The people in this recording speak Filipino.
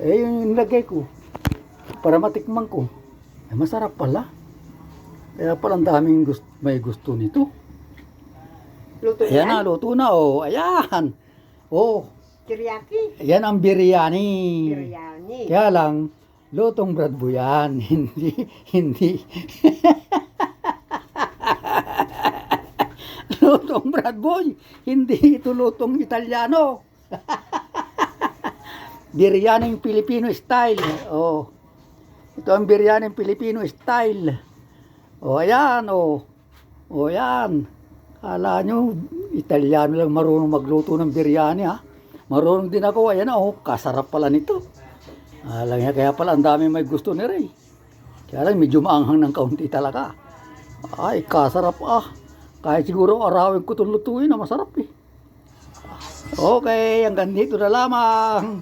Eh, yung nilagay ko, para matikman ko. Eh, masarap pala. Kaya pala ang daming may gusto nito. Luto Ayan na, yan? luto na, oh. Ayan. Oh, Teriyaki. ayan ang biryani. Biryani. Kaya lang, lutong Bradbo yan. Hindi. Lutong Bradboy. Hindi ito lutong Italiano. Biryaning Filipino style. Oh. Ito ang biryaning Filipino style. Oh, ayan, oh. Oh, ayan. Kala nyo, Italiano lang marunong magluto ng biryani, ha? Marunong din ako. Ayan, oh. Kasarap pala nito. Alam niya, kaya pala ang dami may gusto ni Ray. Kaya lang, medyo maanghang ng kaunti talaga. Ay, kasarap, ah. Kahit siguro arawin ko itong lutuin, masarap, eh. Okay, hanggang dito na lamang.